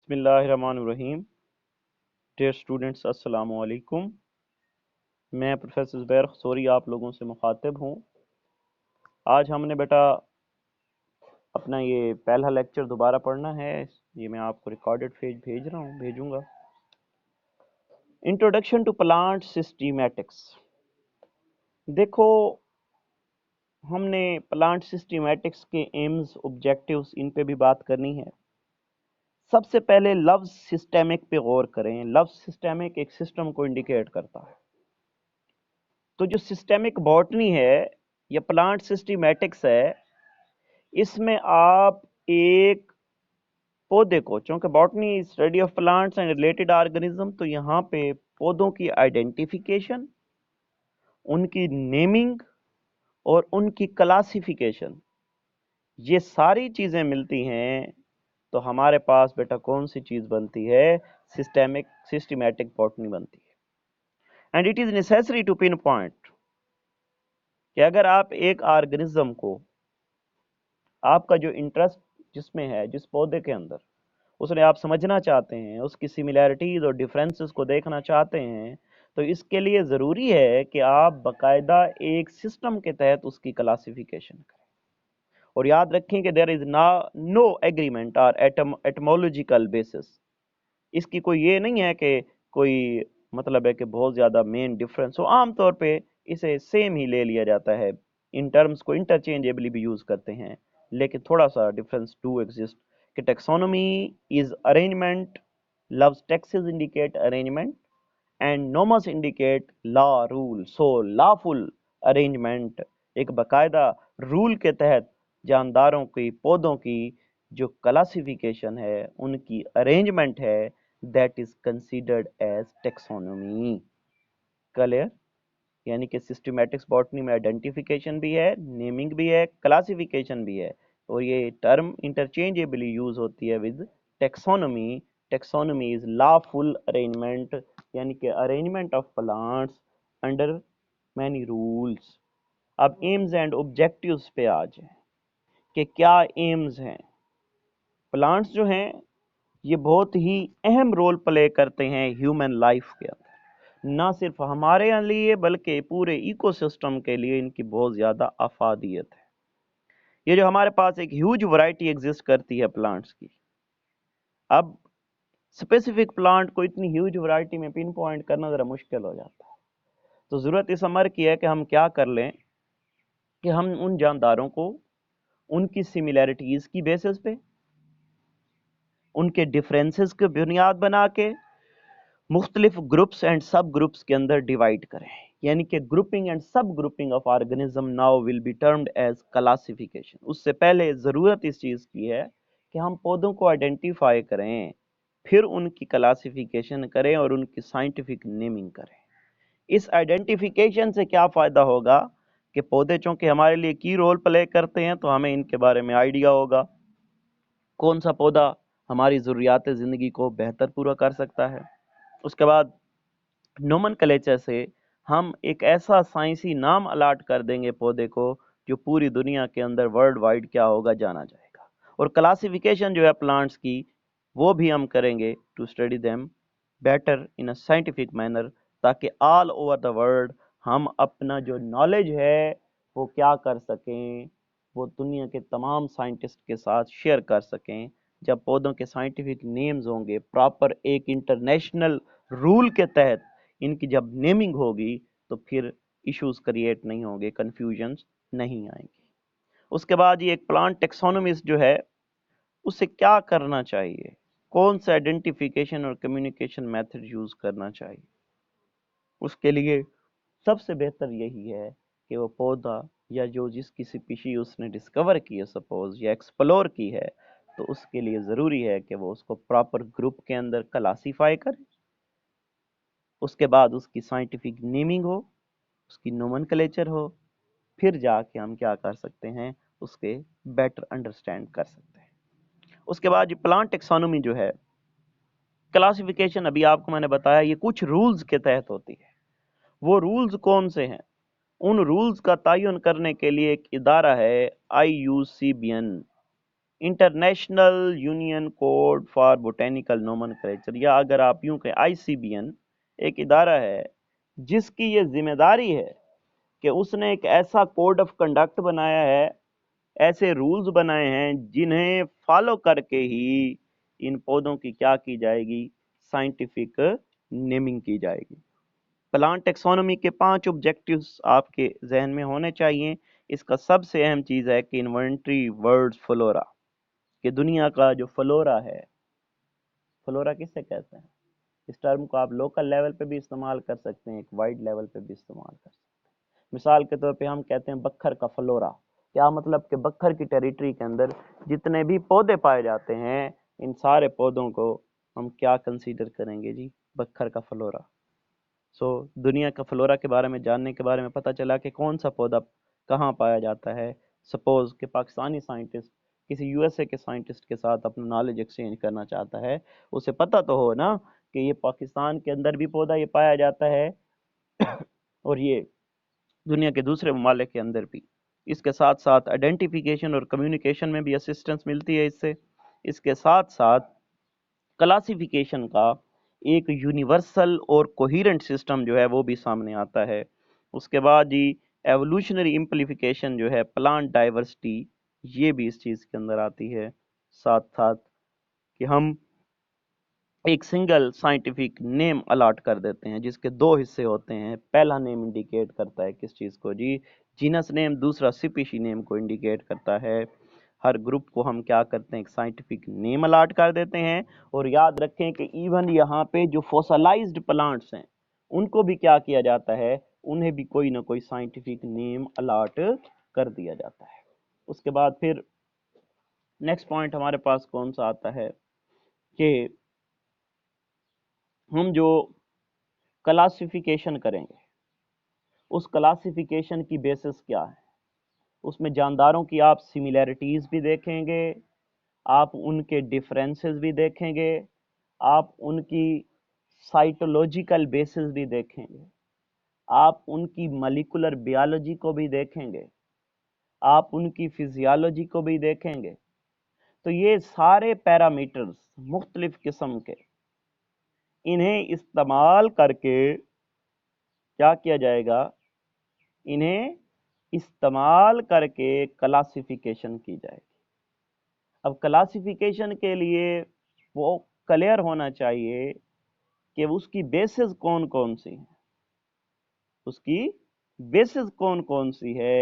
بسم اللہ الرحمن الرحیم. ڈیئر اسٹوڈنٹس، السلام علیکم. میں پروفیسر زبیر خصوری آپ لوگوں سے مخاطب ہوں. آج ہم نے بیٹا اپنا یہ پہلا لیکچر دوبارہ پڑھنا ہے. یہ میں آپ کو ریکارڈڈ بھیجوں گا. Introduction to plant systematics. دیکھو، ہم نے پلانٹ سسٹمیٹکس کے ایمز، آبجیکٹیوز، ان پہ بھی بات کرنی ہے. سب سے پہلے لفظ سسٹمک پہ غور کریں. لفظ سسٹمک ایک سسٹم کو انڈیکیٹ کرتا ہے. تو جو سسٹمک باٹنی ہے یا پلانٹ سسٹمیٹکس ہے، اس میں آپ ایک پودے کو، چونکہ botany study of plants and related organism, تو یہاں پہ پودوں کی آئیڈینٹیفیکیشن، ان کی نیمنگ اور ان کی کلاسیفیکیشن، یہ ساری چیزیں ملتی ہیں تو ہمارے پاس بیٹا کون سی چیز بنتی ہے؟ سسٹمیٹک باٹنی بنتی ہے. And it is necessary to pinpoint کہ اگر آپ ایک آرگنزم کو، آپ کا جو انٹرسٹ جس میں ہے، جس پودے کے اندر، اس نے آپ سمجھنا چاہتے ہیں، اس کی سملیرٹیز اور ڈیفرنسز کو دیکھنا چاہتے ہیں، تو اس کے لیے ضروری ہے کہ آپ باقاعدہ ایک سسٹم کے تحت اس کی کلاسیفیکیشن کریں. اور یاد رکھیں کہ دیر از نو ایگریمنٹ اور ایٹمولوجیکل بیسس. اس کی کوئی یہ نہیں ہے کہ کوئی مطلب ہے کہ بہت زیادہ مین ڈفرنس ہو. عام طور پہ اسے سیم ہی لے لیا جاتا ہے. ان ٹرمز کو انٹرچینجبلی بھی یوز کرتے ہیں، لیکن تھوڑا سا ڈفرنس ڈو ایگزسٹ. کہ ٹیکسونومی از ارینجمنٹ. لفظ taxis indicate arrangement and nomos indicate law rule. So lawful arrangement, ایک باقاعدہ رول کے تحت جانداروں کی، پودوں کی جو کلاسیفیکیشن ہے، ان کی ارینجمنٹ ہے، that is considered as taxonomy. Clear? یعنی کہ سسٹمیٹکس باٹنی میں آئیڈینٹیفیکیشن بھی ہے، نیمنگ بھی ہے، کلاسیفیکیشن بھی ہے، اور یہ ٹرم انٹرچینجبلی یوز ہوتی ہے with taxonomy. Taxonomy is lawful arrangement, یعنی کہ arrangement of plants under many rules. اب ایمز اینڈ آبجیکٹیوز پہ آ جائیں کہ کیا ایمز ہیں. پلانٹس جو ہیں یہ بہت ہی اہم رول پلے کرتے ہیں ہیومن لائف کے اندر. نہ صرف ہمارے لیے بلکہ پورے ایکو سسٹم کے لیے ان کی بہت زیادہ افادیت ہے. یہ جو ہمارے پاس ایک ہیوج ورائٹی ایگزسٹ کرتی ہے پلانٹس کی. اب اسپیسیفک پلانٹ کو اتنی ہیوج ورائٹی میں پن پوائنٹ کرنا ذرا مشکل ہو جاتا ہے. تو ضرورت اس امر کی ہے کہ ہم کیا کر لیں کہ ہم ان جانداروں کو ان کی سملیرٹیز کی بیسس پہ، ان کے ڈفرینسز کے بنیاد بنا کے مختلف گروپس اینڈ سب گروپس کے اندر ڈیوائیڈ کریں. یعنی کہ grouping and subgrouping of organism now will be termed as classification. اس سے پہلے ضرورت اس چیز کی ہے کہ ہم پودوں کو آئیڈینٹیفائی کریں، پھر ان کی کلاسیفیکیشن کریں اور ان کی سائنٹیفک نیمنگ کریں. اس آئیڈینٹیفیکیشن سے کیا فائدہ ہوگا کہ پودے چونکہ ہمارے لیے کی رول پلے کرتے ہیں تو ہمیں ان کے بارے میں آئیڈیا ہوگا کون سا پودا ہماری ضروریات زندگی کو بہتر پورا کر سکتا ہے. اس کے بعد نومن کلیچر سے ہم ایک ایسا سائنسی نام الاٹ کر دیں گے پودے کو جو پوری دنیا کے اندر ورلڈ وائڈ کیا ہوگا، جانا جائے گا. اور کلاسیفیکیشن جو ہے پلانٹس کی، وہ بھی ہم کریں گے to study them better in a scientific manner, تاکہ آل اوور دا ورلڈ ہم اپنا جو نالج ہے وہ کیا کر سکیں، وہ دنیا کے تمام سائنٹسٹ کے ساتھ شیئر کر سکیں. جب پودوں کے سائنٹیفک نیمز ہوں گے، پراپر ایک انٹرنیشنل رول کے تحت ان کی جب نیمنگ ہوگی، تو پھر ایشوز کریٹ نہیں ہوں گے، کنفیوژنز نہیں آئیں گی. اس کے بعد یہ ایک پلانٹ ٹیکسونومسٹ جو ہے اسے کیا کرنا چاہیے، کون سے آئیڈینٹیفیکیشن اور کمیونیکیشن میتھڈ یوز کرنا چاہیے. اس کے لیے سب سے بہتر یہی ہے کہ وہ پودا یا جو جس کی سپیشی اس نے ڈسکور کی ہے سپوز، یا ایکسپلور کی ہے، تو اس کے لیے ضروری ہے کہ وہ اس کو پراپر گروپ کے اندر کلاسیفائی کرے. اس کے بعد اس کی سائنٹیفک نیمنگ ہو، اس کی نومن کلیچر ہو، پھر جا کے ہم کیا کر سکتے ہیں، اس کے بیٹر انڈرسٹینڈ کر سکتے ہیں. اس کے بعد یہ پلانٹ ٹیکسونومی جو ہے، کلاسیفیکیشن ابھی آپ کو میں نے بتایا یہ کچھ رولز کے تحت ہوتی ہے. وہ رولز کون سے ہیں؟ ان رولز کا تعین کرنے کے لیے ایک ادارہ ہے IUCN. International union code for botanical nomenclature, یا اگر آپ یوں کہ ICBN ایک ادارہ ہے جس کی یہ ذمہ داری ہے کہ اس نے ایک ایسا کوڈ آف کنڈکٹ بنایا ہے، ایسے رولز بنائے ہیں جنہیں فالو کر کے ہی ان پودوں کی کیا کی جائے گی، سائنٹیفک نیمنگ کی جائے گی۔ پلانٹ ٹیکسونومی کے 5 آبجیکٹیوز آپ کے ذہن میں ہونے چاہیے۔ اس کا سب سے اہم چیز ہے کہ انوینٹری ورڈ فلورا، کہ دنیا کا جو فلورا ہے، فلورا کس سے کہتے ہیں؟ اس ٹرم کو آپ لوکل لیول پہ بھی استعمال کر سکتے ہیں، ایک وائڈ لیول پہ بھی استعمال کر سکتے ہیں۔ مثال کے طور پہ ہم کہتے ہیں بکھر کا فلورا، کیا مطلب کہ بکھر کی ٹیریٹری کے اندر جتنے بھی پودے پائے جاتے ہیں، ان سارے پودوں کو ہم کیا کنسیڈر کریں گے جی؟ بکھر کا فلورا۔ دنیا کا فلورا کے بارے میں جاننے کے بارے میں پتہ چلا کہ کون سا پودا کہاں پایا جاتا ہے۔ سپوز کہ پاکستانی سائنٹسٹ کسی USA کے سائنٹسٹ کے ساتھ اپنا نالج ایکسچینج کرنا چاہتا ہے، اسے پتہ تو ہو نا کہ یہ پاکستان کے اندر بھی پودا یہ پایا جاتا ہے اور یہ دنیا کے دوسرے ممالک کے اندر بھی۔ اس کے ساتھ ساتھ آئیڈینٹیفیکیشن اور کمیونیکیشن میں بھی اسسٹنس ملتی ہے اس سے۔ اس کے ساتھ ساتھ کلاسیفیکیشن کا ایک یونیورسل اور کوہیرنٹ سسٹم جو ہے وہ بھی سامنے آتا ہے۔ اس کے بعد جی ایوولوشنری امپلیفیکیشن جو ہے، پلانٹ ڈائیورسٹی، یہ بھی اس چیز کے اندر آتی ہے۔ ساتھ ساتھ کہ ہم ایک سنگل سائنٹیفک نیم الاٹ کر دیتے ہیں جس کے 2 حصے ہوتے ہیں۔ پہلا نیم انڈیکیٹ کرتا ہے کس چیز کو جی؟ جینس نیم، دوسرا سپیشی نیم کو انڈیکیٹ کرتا ہے۔ ہر گروپ کو ہم کیا کرتے ہیں، ایک سائنٹیفک نیم الاٹ کر دیتے ہیں۔ اور یاد رکھیں کہ ایون یہاں پہ جو فوسلائزڈ پلانٹس ہیں ان کو بھی کیا کیا جاتا ہے، انہیں بھی کوئی نہ کوئی سائنٹیفک نیم الاٹ کر دیا جاتا ہے۔ اس کے بعد پھر نیکسٹ پوائنٹ ہمارے پاس کون سا آتا ہے کہ ہم جو کلاسیفیکیشن کریں گے اس کلاسیفیکیشن کی بیسس کیا ہے؟ اس میں جانداروں کی آپ سملیرٹیز بھی دیکھیں گے، آپ ان کے ڈفرینسز بھی دیکھیں گے، آپ ان کی سائٹولوجیکل بیسس بھی دیکھیں گے، آپ ان کی مالیکولر بیالوجی کو بھی دیکھیں گے، آپ ان کی فزیالوجی کو بھی دیکھیں گے۔ تو یہ سارے پیرامیٹرز مختلف قسم کے، انہیں استعمال کر کے کیا کیا جائے گا، انہیں استعمال کر کے کلاسیفیکیشن کی جائے گی۔ اب کلاسیفیکیشن کے لیے وہ کلیئر ہونا چاہیے کہ اس کی بیسز کون کون سی ہیں، اس کی بیسز کون کون سی ہے۔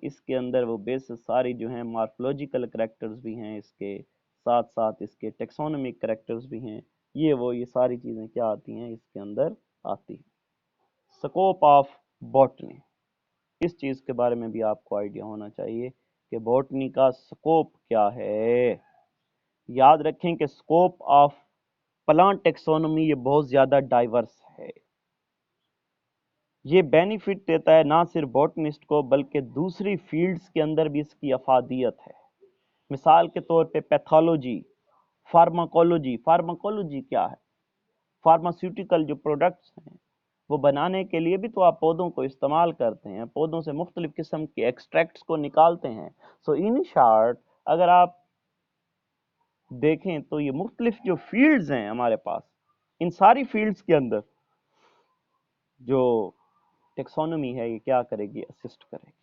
اس کے اندر وہ بیسز ساری جو ہیں مارفولوجیکل کریکٹرز بھی ہیں، اس کے ساتھ ساتھ اس کے ٹیکسونومک کریکٹرز بھی ہیں، یہ ساری چیزیں کیا آتی ہیں، اس کے اندر آتی ہیں۔ سکوپ آف بوٹنی، اس چیز کے بارے میں بھی آپ کو آئیڈیا ہونا چاہیے کہ بوٹنی کا سکوپ کیا ہے۔ یاد رکھیں کہ سکوپ آف پلانٹ ٹیکسونومی یہ بہت زیادہ ڈائیورس ہے۔ یہ بینیفٹ دیتا ہے نہ صرف بوٹنسٹ کو بلکہ دوسری فیلڈز کے اندر بھی اس کی افادیت ہے۔ مثال کے طور پہ پیتھولوجی، فارماکولوجی کیا ہے؟ فارماسیوٹیکل جو پروڈکٹس ہیں وہ بنانے کے لیے بھی تو آپ پودوں کو استعمال کرتے ہیں، پودوں سے مختلف قسم کے ایکسٹریکٹس کو نکالتے ہیں۔ ان شارٹ اگر آپ دیکھیں تو یہ مختلف جو فیلڈز ہیں ہمارے پاس، ان ساری فیلڈز کے اندر جو ٹیکسونومی ہے یہ کیا کرے گی، اسسٹ کرے گی۔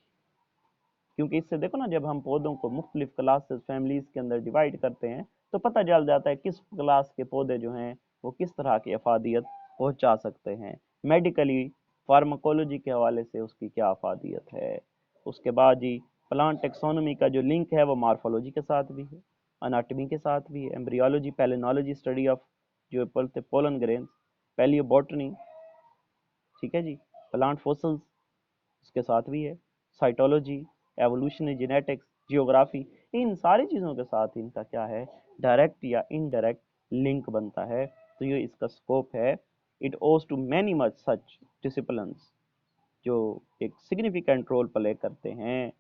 کیونکہ اس سے دیکھو نا، جب ہم پودوں کو مختلف کلاسز، فیملیز کے اندر ڈیوائیڈ کرتے ہیں تو پتہ چل جاتا ہے کس کلاس کے پودے جو ہیں وہ کس طرح کی افادیت پہنچا سکتے ہیں، میڈیکلی فارماکولوجی کے حوالے سے اس کی کیا افادیت ہے۔ اس کے بعد جی پلانٹ ٹیکسونومی کا جو لنک ہے وہ مارفولوجی کے ساتھ بھی ہے، اناٹمی کے ساتھ بھی ہے، ایمبریولوجی، پیلینالوجی، اسٹڈی آف جو بولتے پولن گرینز، پیلیو بوٹنی، ٹھیک ہے جی، پلانٹ فوسلز اس کے ساتھ بھی ہے، سائٹولوجی، ایوولوشنری جینیٹکس، جیوگرافی، ان ساری چیزوں کے ساتھ ان کا کیا ہے، ڈائریکٹ یا انڈائریکٹ لنک بنتا ہے۔ تو یہ اس کا سکوپ ہے۔ It owes to many much such disciplines جو ایک سگنیفیکنٹ رول پلے کرتے ہیں،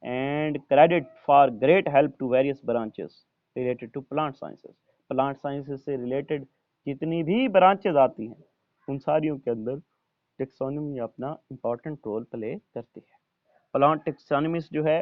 and credit for great help to various branches related to plant sciences. Plant sciences سے ریلیٹڈ جتنی بھی برانچز آتی ہیں ان ساریوں کے اندر ٹیکسونومی اپنا امپورٹنٹ رول پلے کرتی ہے۔ پلانٹ ٹیکسونومسٹ جو ہے